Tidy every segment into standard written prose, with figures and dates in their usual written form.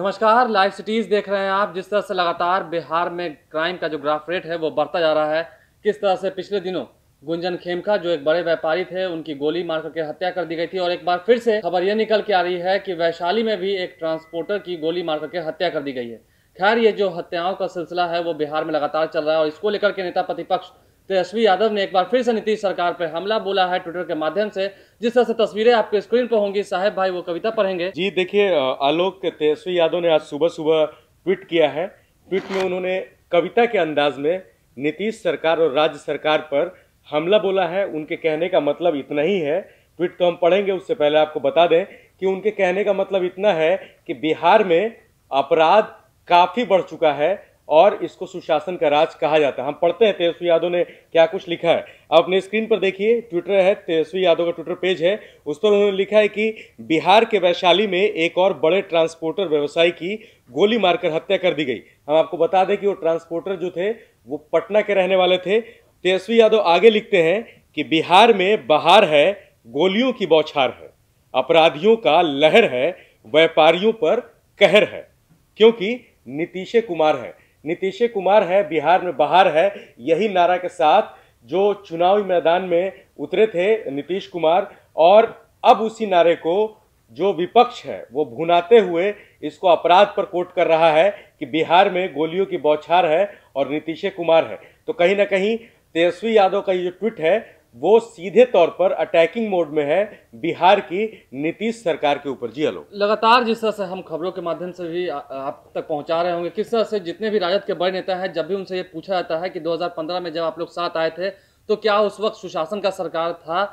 नमस्कार, live cities देख रहे हैं आप। जिस तरह से लगातार बिहार में क्राइम का जो ग्राफ रेट है वो बढ़ता जा रहा है, किस तरह से पिछले दिनों गुंजन खेमका जो एक बड़े व्यापारी थे उनकी गोली मार करके हत्या कर दी गई थी, और एक बार फिर से खबर यह निकल के आ रही है कि वैशाली में भी एक ट्रांसपोर्टर की गोली मार करके हत्या कर दी गई है। खैर, ये जो हत्याओं का सिलसिला है वो बिहार में लगातार चल रहा है, और इसको लेकर के नेता प्रतिपक्ष तेजस्वी यादव ने एक बार फिर से नीतीश सरकार पर हमला बोला है ट्विटर के माध्यम से। जिस तरह से तस्वीरें आपके स्क्रीन पर होंगी, साहेब भाई वो कविता पढ़ेंगे। जी देखिए, आलोक तेजस्वी यादव ने आज सुबह सुबह ट्वीट किया है। ट्वीट में उन्होंने कविता के अंदाज में नीतीश सरकार और राज्य सरकार पर हमला बोला है। उनके कहने का मतलब इतना ही है। ट्वीट तो हम पढ़ेंगे, उससे पहले आपको बता दें कि उनके कहने का मतलब इतना है कि बिहार में अपराध काफी बढ़ चुका है और इसको सुशासन का राज कहा जाता है। हम पढ़ते हैं तेजस्वी यादव ने क्या कुछ लिखा है। आप अपने स्क्रीन पर देखिए, ट्विटर है, तेजस्वी यादव का ट्विटर पेज है, उस पर उन्होंने लिखा है कि बिहार के वैशाली में एक और बड़े ट्रांसपोर्टर व्यवसायी की गोली मारकर हत्या कर दी गई। हम आपको बता दें कि वो ट्रांसपोर्टर जो थे वो पटना के रहने वाले थे। तेजस्वी यादव आगे लिखते हैं कि बिहार में बहार है, गोलियों की बौछार है, अपराधियों का लहर है, व्यापारियों पर कहर है, क्योंकि नीतीश कुमार है। नीतीश कुमार है, बिहार में बहार है, यही नारा के साथ जो चुनावी मैदान में उतरे थे नीतीश कुमार, और अब उसी नारे को जो विपक्ष है वो भुनाते हुए इसको अपराध पर कोट कर रहा है कि बिहार में गोलियों की बौछार है और नीतीश कुमार है। तो कहीं ना कहीं तेजस्वी यादव का ये जो ट्वीट है वो सीधे तौर पर अटैकिंग मोड में है बिहार की नीतीश सरकार के ऊपर। जी हेलो, लगातार जिस तरह से हम खबरों के माध्यम से भी आप तक पहुंचा रहे होंगे, किस तरह से जितने भी राजद के बड़े नेता हैं, जब भी उनसे ये पूछा जाता है कि 2015 में जब आप लोग साथ आए थे तो क्या उस वक्त सुशासन का सरकार था,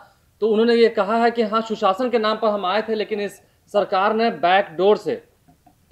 तो उन्होंने ये कहा है कि हाँ, सुशासन के नाम पर हम आए थे, लेकिन इस सरकार ने बैक डोर से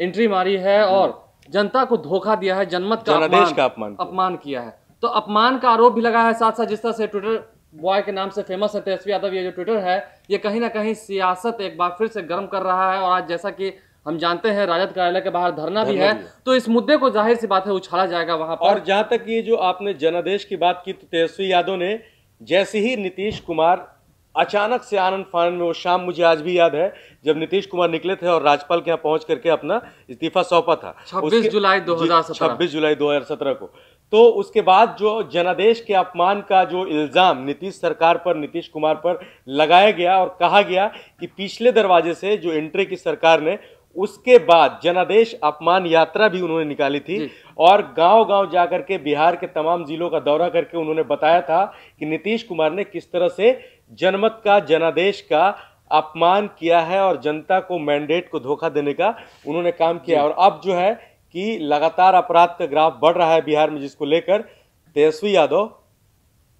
एंट्री मारी है और जनता को धोखा दिया है, जनमत का अपमान किया है। तो अपमान का आरोप भी लगा है। साथ साथ जिस तरह से ट्विटर बॉय के नाम से फेमस है तेजस्वी यादव, ये जो ट्विटर है ये कहीं ना कहीं सियासत एक बार फिर से गर्म कर रहा है, और आज जैसा कि हम जानते हैं राजद कार्यालय के बाहर धरना भी है, तो इस मुद्दे को जाहिर सी बात है उछाला जाएगा वहां पर। और जहां तक ये जो आपने जनादेश की बात की, तो तेजस्वी यादव ने जैसे ही नीतीश कुमार अचानक से आनंद फानन में, वो शाम मुझे आज भी याद है जब नीतीश कुमार निकले थे और राज्यपाल के यहाँ पहुंच करके अपना इस्तीफा सौंपा था 26 जुलाई 2017 को। तो उसके बाद जो जनादेश के अपमान का जो इल्जाम नीतीश सरकार पर, नीतीश कुमार पर लगाया गया और कहा गया कि पिछले दरवाजे से जो एंट्री की सरकार ने, उसके बाद जनादेश अपमान यात्रा भी उन्होंने निकाली थी और गांव-गांव जाकर के बिहार के तमाम जिलों का दौरा करके उन्होंने बताया था कि नीतीश कुमार ने किस तरह से जनमत का, जनादेश का अपमान किया है और जनता को मैंडेट को धोखा देने का उन्होंने काम किया। और अब जो है कि लगातार अपराध का ग्राफ बढ़ रहा है बिहार में, जिसको लेकर तेजस्वी यादव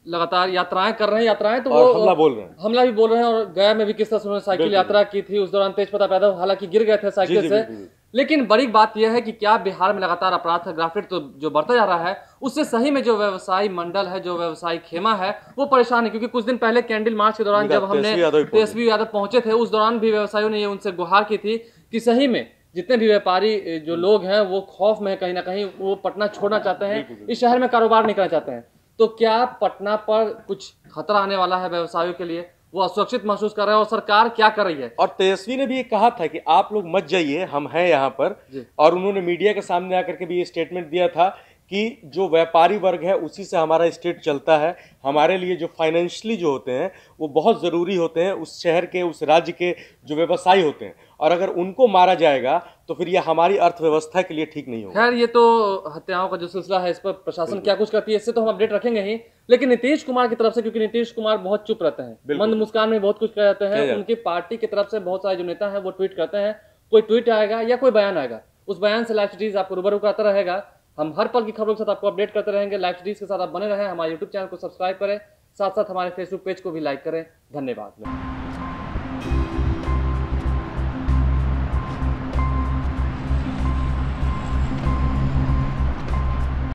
लगातार यात्राएं कर रहे हैं। यात्राएं तो और वो हमला बोल रहे हैं, हमला भी बोल रहे हैं। और गया में भी किस तरह से उन्होंने साइकिल यात्रा की थी, उस दौरान तेज प्रताप यादव हालांकि गिर गए थे साइकिल से। लेकिन बड़ी बात यह है कि क्या बिहार में लगातार अपराध का ग्राफ रेट तो जो बढ़ता जा रहा है, उससे सही में जो व्यवसायी मंडल है, जो व्यवसायी खेमा है, वो परेशान है। क्योंकि कुछ दिन पहले कैंडल मार्च के दौरान जब हमने तेजस्वी यादव पहुंचे थे, उस दौरान भी व्यवसायियों ने ये उनसे गुहार की थी कि सही में जितने भी व्यापारी जो लोग हैं वो खौफ में है, कहीं ना कहीं वो पटना छोड़ना चाहते हैं, इस शहर में कारोबार नहीं करना चाहते हैं। तो क्या पटना पर कुछ खतरा आने वाला है व्यवसायियों के लिए? वो असुरक्षित महसूस कर रहे हैं और सरकार क्या कर रही है? और तेजस्वी ने भी ये कहा था कि आप लोग मत जाइए, हम हैं यहाँ पर। और उन्होंने मीडिया के सामने आकर के भी ये स्टेटमेंट दिया था कि जो व्यापारी वर्ग है उसी से हमारा स्टेट चलता है, हमारे लिए जो फाइनेंशियली जो होते हैं वो बहुत ज़रूरी होते हैं, उस शहर के, उस राज्य के जो व्यवसायी होते हैं, और अगर उनको मारा जाएगा तो फिर ये हमारी अर्थव्यवस्था के लिए ठीक नहीं होगा। खैर, ये तो हत्याओं का जो सिलसिला है, इस पर प्रशासन क्या कुछ करती है इससे तो हम अपडेट रखेंगे ही। लेकिन नीतीश कुमार की तरफ से, क्योंकि नीतीश कुमार बहुत चुप रहते हैं, मंद मुस्कान में बहुत कुछ कह जाते हैं, उनकी पार्टी की तरफ से बहुत सारे जो नेता हैं वो ट्वीट करते हैं। कोई ट्वीट आएगा या कोई बयान आएगा, उस बयान से लाइव सिटीज आपको रूबरू कराता रहेगा। हम हर पल की खबरों के साथ आपको अपडेट करते रहेंगे। लाइव सिटीज के साथ आप बने रहें, हमारे यूट्यूब चैनल को सब्सक्राइब करें, साथ साथ हमारे फेसबुक पेज को भी लाइक करें। धन्यवाद।